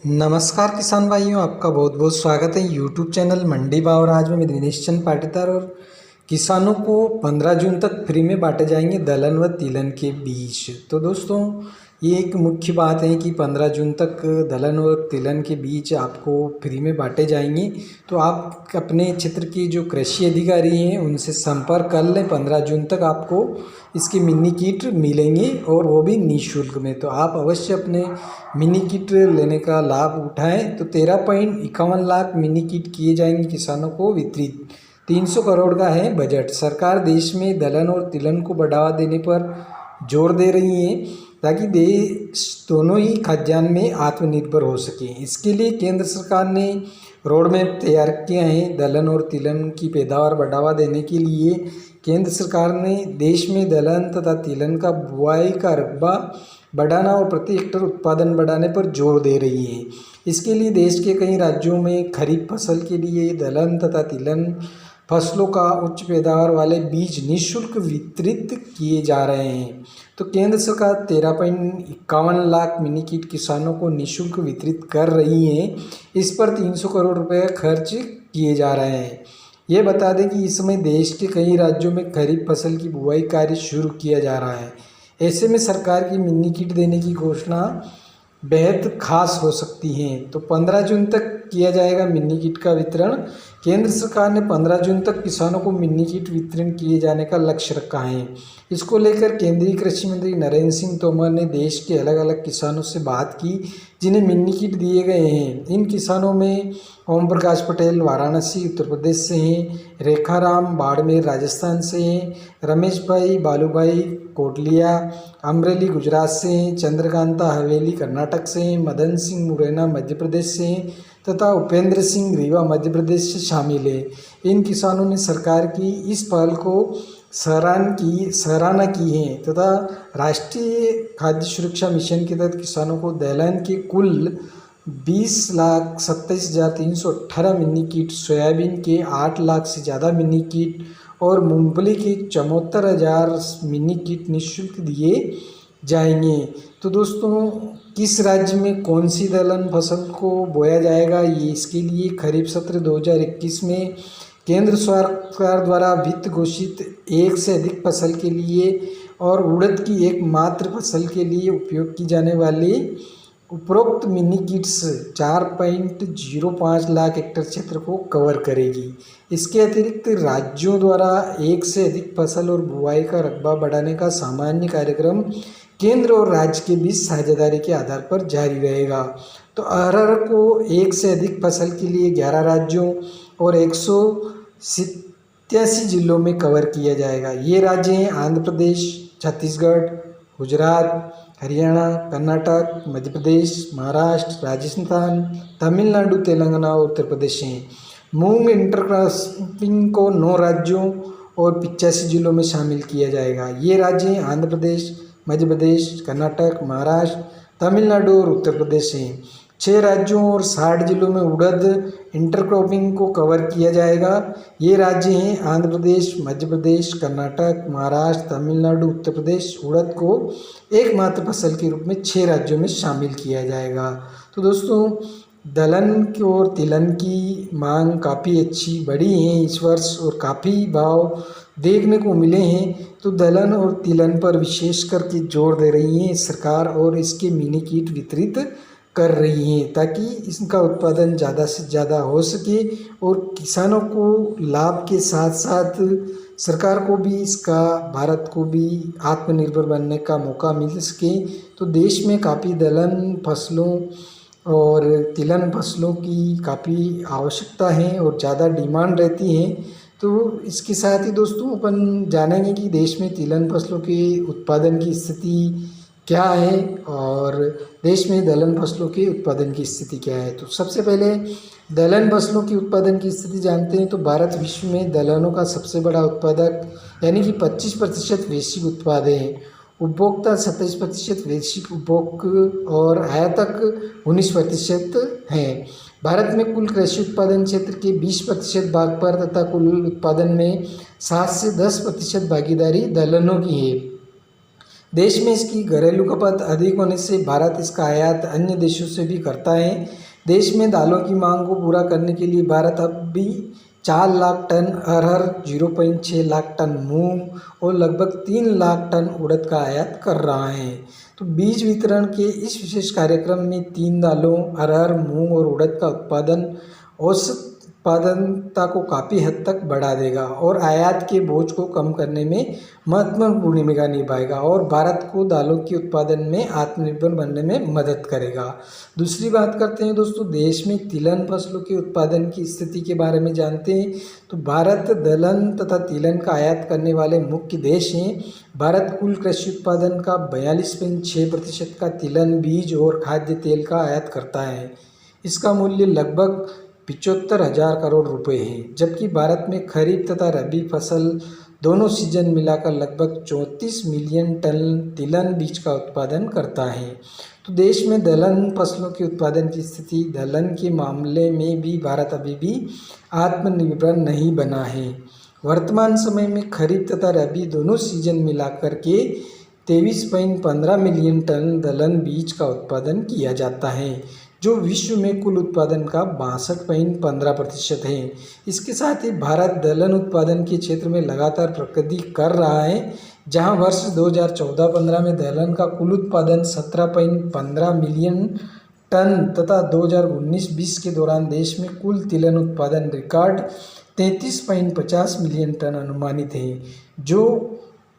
नमस्कार किसान भाइयों, आपका बहुत बहुत स्वागत है यूट्यूब चैनल मंडी भाव। और आज मैं दिनेश चंद पाटीदार और किसानों को 15 जून तक फ्री में बांटे जाएंगे दलहन व तिलहन के बीज। तो दोस्तों, ये एक मुख्य बात है कि 15 जून तक दलहन और तिलहन के बीज आपको फ्री में बांटे जाएंगे। तो आप अपने क्षेत्र के जो कृषि अधिकारी हैं उनसे संपर्क कर लें। 15 जून तक आपको इसके मिनी किट मिलेंगे और वो भी निःशुल्क में। तो आप अवश्य अपने मिनी किट लेने का लाभ उठाएं। तो 13.51 लाख मिनी किट किए जाएंगे किसानों को वितरित। 300 करोड़ का है बजट। सरकार देश में दलहन और तिलहन को बढ़ावा देने पर जोर दे रही है ताकि देश दोनों ही खाद्यान्न में आत्मनिर्भर हो सके। इसके लिए केंद्र सरकार ने रोड मैप तैयार किया है। दलहन और तिलहन की पैदावार बढ़ावा देने के लिए केंद्र सरकार ने देश में दलहन तथा तिलहन का बुआई का रकबा बढ़ाना और प्रति हेक्टेयर उत्पादन बढ़ाने पर जोर दे रही है। इसके लिए देश के कई राज्यों में खरीफ फसल के लिए दलहन तथा तिलहन फसलों का उच्च पैदावार वाले बीज निःशुल्क वितरित किए जा रहे हैं। तो केंद्र सरकार 13.51 लाख मिनी किट किसानों को निःशुल्क वितरित कर रही है। इस पर 300 करोड़ रुपए खर्च किए जा रहे हैं। ये बता दें कि इस समय देश के कई राज्यों में खरीफ फसल की बुआई कार्य शुरू किया जा रहा है। ऐसे में सरकार की मिनी किट देने की घोषणा बेहद खास हो सकती है। तो 15 जून तक किया जाएगा मिनी किट का वितरण। केंद्र सरकार ने 15 जून तक किसानों को मिनी किट वितरण किए जाने का लक्ष्य रखा है। इसको लेकर केंद्रीय कृषि मंत्री नरेंद्र सिंह तोमर ने देश के अलग अलग किसानों से बात की जिन्हें मिनी किट दिए गए हैं। इन किसानों में ओम प्रकाश पटेल वाराणसी उत्तर प्रदेश से हैं, रेखाराम बाड़मेर राजस्थान से हैं, रमेश भाई बालूभाई कोटलिया अमरेली गुजरात से हैं, चंद्रकांता हवेली कर्नाटक से हैं, मदन सिंह मुरैना मध्य प्रदेश से हैं तथा उपेंद्र सिंह रीवा मध्य प्रदेश से शामिल है। इन किसानों ने सरकार की इस पहल को सराहना की है तथा राष्ट्रीय खाद्य सुरक्षा मिशन के तहत किसानों को दलहन के कुल 20,27,318 मिनी किट, सोयाबीन के 8 लाख से ज़्यादा मिनी किट और मूंगफली के 74,000 मिनी किट निःशुल्क दिए जाएंगे। तो दोस्तों, किस राज्य में कौन सी दलहन फसल को बोया जाएगा, ये इसके लिए खरीफ सत्र 2021 में केंद्र सरकार द्वारा वित्त घोषित एक से अधिक फसल के लिए और उड़द की एकमात्र फसल के लिए उपयोग की जाने वाली उपरोक्त मिनी किट्स 4.05 लाख हेक्टेयर क्षेत्र को कवर करेगी। इसके अतिरिक्त राज्यों द्वारा एक से अधिक फसल और बुआई का रकबा बढ़ाने का सामान्य कार्यक्रम केंद्र और राज्य के बीच साझेदारी के आधार पर जारी रहेगा। तो अरहर को एक से अधिक फसल के लिए 11 राज्यों और 187 जिलों में कवर किया जाएगा। ये राज्य हैं आंध्र प्रदेश, छत्तीसगढ़, गुजरात, हरियाणा, कर्नाटक, मध्य प्रदेश, महाराष्ट्र, राजस्थान, तमिलनाडु, तेलंगाना और उत्तर प्रदेश हैं। मूंग इंटरक्रॉपिंग को 9 राज्यों और 85 जिलों में शामिल किया जाएगा। ये राज्य हैं आंध्र प्रदेश, मध्य प्रदेश, कर्नाटक, महाराष्ट्र, तमिलनाडु और उत्तर प्रदेश हैं। 6 राज्यों और 60 जिलों में उड़द इंटरक्रॉपिंग को कवर किया जाएगा। ये राज्य हैं आंध्र प्रदेश, मध्य प्रदेश, कर्नाटक, महाराष्ट्र, तमिलनाडु, उत्तर प्रदेश। उड़द को एकमात्र फसल के रूप में 6 राज्यों में शामिल किया जाएगा। तो दोस्तों, दलहन की और तिलहन की मांग काफ़ी अच्छी बढ़ी है इस वर्ष और काफ़ी भाव देखने को मिले हैं। तो दलहन और तिलहन पर विशेष करके जोर दे रही है सरकार और इसके मिनी किट वितरित कर रही हैं ताकि इसका उत्पादन ज़्यादा से ज़्यादा हो सके और किसानों को लाभ के साथ साथ सरकार को भी इसका, भारत को भी आत्मनिर्भर बनने का मौका मिल सके। तो देश में काफ़ी दलहन फसलों और तिलहन फसलों की काफ़ी आवश्यकता है और ज़्यादा डिमांड रहती है। तो इसके साथ ही दोस्तों, अपन जानेंगे कि देश में तिलहन फसलों के उत्पादन की स्थिति क्या है और देश में दलहन फसलों के उत्पादन की स्थिति क्या है। तो सबसे पहले दलहन फसलों की उत्पादन की स्थिति जानते हैं। तो भारत विश्व में दलहनों का सबसे बड़ा उत्पादक यानी कि 25% वैश्विक उत्पाद है। उपभोक्ता 27% वैश्विक उपभोग और आयातक 19% हैं। भारत में कुल कृषि उत्पादन क्षेत्र के 20% भाग पर तथा कुल उत्पादन में 7 से 10% भागीदारी दलहनों की है। देश में इसकी घरेलू खपत अधिक होने से भारत इसका आयात अन्य देशों से भी करता है। देश में दालों की मांग को पूरा करने के लिए भारत अब भी 4 लाख टन अरहर, 0.6 लाख टन मूंग और लगभग 3 लाख टन उड़द का आयात कर रहा है। तो बीज वितरण के इस विशेष कार्यक्रम में 3 दालों अरहर, मूंग और उड़द का उत्पादन औसत उत्पादकता को काफ़ी हद तक बढ़ा देगा और आयात के बोझ को कम करने में महत्वपूर्ण भूमिका निभाएगा और भारत को दालों के उत्पादन में आत्मनिर्भर बनने में मदद करेगा। दूसरी बात करते हैं दोस्तों, देश में तिलहन फसलों के उत्पादन की स्थिति के बारे में जानते हैं। तो भारत दलहन तथा तिलहन का आयात करने वाले मुख्य देश हैं। भारत कुल कृषि उत्पादन का 42.6% का तिलहन बीज और खाद्य तेल का आयात करता है। इसका मूल्य लगभग 75,000 करोड़ रुपए है, जबकि भारत में खरीफ तथा रबी फसल दोनों सीजन मिलाकर लगभग 34 मिलियन टन तिलहन बीज का उत्पादन करता है। तो देश में दलहन फसलों के उत्पादन की स्थिति, दलहन के मामले में भी भारत अभी भी आत्मनिर्भर नहीं बना है। वर्तमान समय में खरीफ तथा रबी दोनों सीजन मिलाकर के 23.15 मिलियन टन दलहन बीज का उत्पादन किया जाता है, जो विश्व में कुल उत्पादन का 62.15% है। इसके साथ ही भारत दलहन उत्पादन के क्षेत्र में लगातार प्रगति कर रहा है, जहां वर्ष 2014-15 में दलहन का कुल उत्पादन 17.15 मिलियन टन तथा 2019-20 के दौरान देश में कुल तिलहन उत्पादन रिकॉर्ड 33.50 मिलियन टन अनुमानित है, जो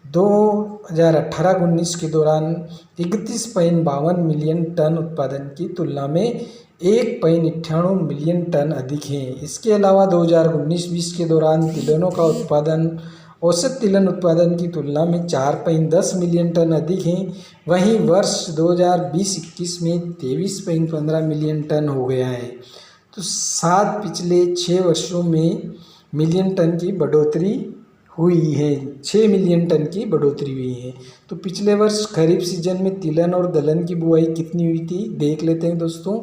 2018-19 के दौरान 31.52 मिलियन टन उत्पादन की तुलना में 1.98 मिलियन टन अधिक है। इसके अलावा 2019-20 के दौरान तिलहनों का उत्पादन औसत तिलहन उत्पादन की तुलना में 4.10 मिलियन टन अधिक है। वहीं वर्ष 2020-21 में 23.15 मिलियन टन हो गया है। तो सात पिछले 6 वर्षों में मिलियन टन की बढ़ोतरी हुई है, 6 मिलियन टन की बढ़ोतरी हुई है। तो पिछले वर्ष खरीफ सीजन में तिलहन और दलहन की बुआई कितनी हुई थी, देख लेते हैं दोस्तों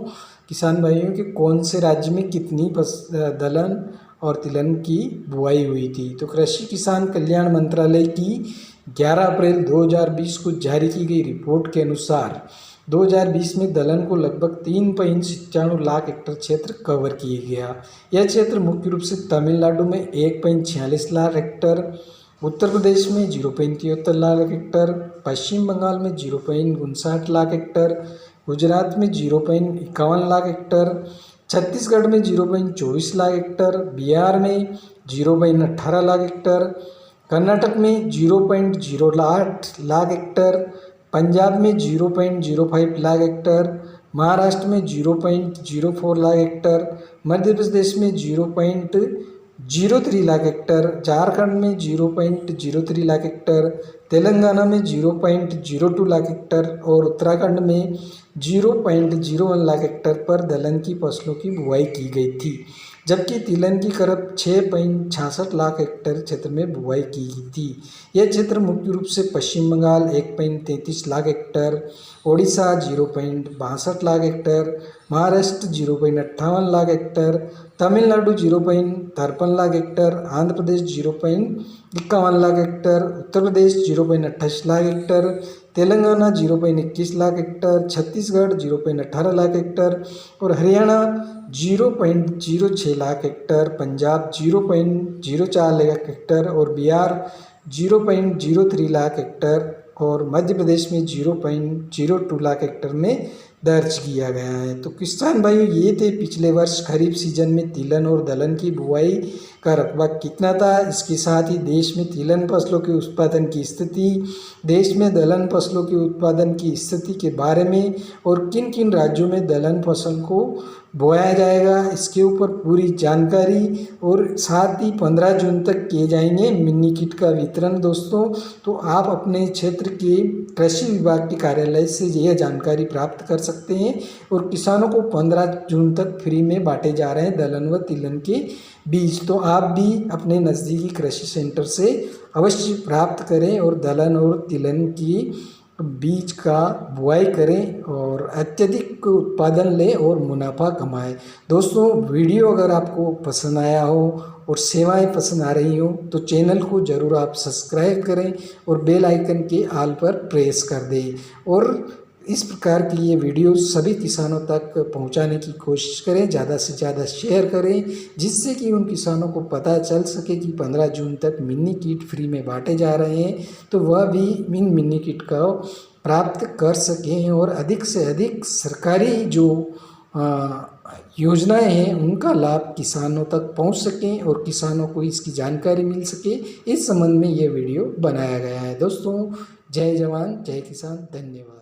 किसान भाइयों कि कौन से राज्य में कितनी दलहन और तिलहन की बुआई हुई थी। तो कृषि किसान कल्याण मंत्रालय की 11 अप्रैल 2020 को जारी की गई रिपोर्ट के अनुसार 2020 में दलहन को लगभग 3.97 लाख हेक्टेयर क्षेत्र कवर किया गया। यह क्षेत्र मुख्य रूप से तमिलनाडु में 1.46 लाख हेक्टेयर, उत्तर प्रदेश में 0.73 लाख हेक्टेयर, पश्चिम बंगाल में 0.59 लाख हेक्टेयर, गुजरात में 0.51 लाख हेक्टेयर, छत्तीसगढ़ में 0.24 लाख हेक्टेयर, बिहार में 0.18 लाख हेक्टेयर, कर्नाटक में 0.08 लाख हेक्टेयर, पंजाब में 0.05 लाख हेक्टेयर, महाराष्ट्र में 0.04 लाख हेक्टेयर, मध्य प्रदेश में 0.03 लाख हेक्टेयर, झारखंड में 0.03 लाख हेक्टेयर, तेलंगाना में 0.02 लाख हेक्टेयर और उत्तराखंड में 0.01 लाख हेक्टेयर पर दलहन की फसलों की बुआई की गई थी, जबकि तिलहन की करीब 6.66 लाख हेक्टेयर क्षेत्र में बुआई की गई थी। यह क्षेत्र मुख्य रूप से Paschim Bengal 1.33 lakh hectare, Odisha 0.62 lakh hectare, Maharashtra 0.58 lakh hectare, Tamil Nadu 0.53 lakh hectare, Andhra Pradesh 0.51 lakh hectare, Uttar Pradesh 0.28 lakh hectare, Telangana 0.21 lakh hectare, Chhattisgarh 0.18 lakh hectare और हरियाणा 0.06 लाख हेक्टेयर, पंजाब 0.04 लाख हेक्टेयर और बिहार 0.03 लाख हेक्टेयर और मध्य प्रदेश में 0.02 लाख हेक्टेयर में दर्ज किया गया है। तो किसान भाइयों, ये थे पिछले वर्ष खरीफ सीजन में तिलहन और दलहन की बुआई का रकबा कितना था। इसके साथ ही देश में तिलहन फसलों के उत्पादन की स्थिति, देश में दलहन फसलों के उत्पादन की स्थिति के बारे में और किन किन राज्यों में दलहन फसल को बोया जाएगा, इसके ऊपर पूरी जानकारी और साथ ही 15 जून तक किए जाएंगे मिनी किट का वितरण दोस्तों। तो आप अपने क्षेत्र के कृषि विभाग के कार्यालय से यह जानकारी प्राप्त कर सकते हैं और किसानों को 15 जून तक फ्री में बांटे जा रहे हैं दलहन व तिलहन के बीज। तो आप भी अपने नज़दीकी कृषि सेंटर से अवश्य प्राप्त करें और दलहन और तिलहन की बीज का बुआई करें और अत्यधिक उत्पादन लें और मुनाफा कमाएं। दोस्तों, वीडियो अगर आपको पसंद आया हो और सेवाएं पसंद आ रही हो तो चैनल को ज़रूर आप सब्सक्राइब करें और बेल आइकन के ऑल पर प्रेस कर दें और इस प्रकार की ये वीडियो सभी किसानों तक पहुंचाने की कोशिश करें, ज़्यादा से ज़्यादा शेयर करें, जिससे कि उन किसानों को पता चल सके कि 15 जून तक मिनी किट फ्री में बांटे जा रहे हैं, तो वह भी इन मिनी किट का प्राप्त कर सकें और अधिक से अधिक सरकारी जो योजनाएं हैं उनका लाभ किसानों तक पहुंच सकें और किसानों को इसकी जानकारी मिल सके। इस संबंध में ये वीडियो बनाया गया है। दोस्तों, जय जवान जय किसान, धन्यवाद।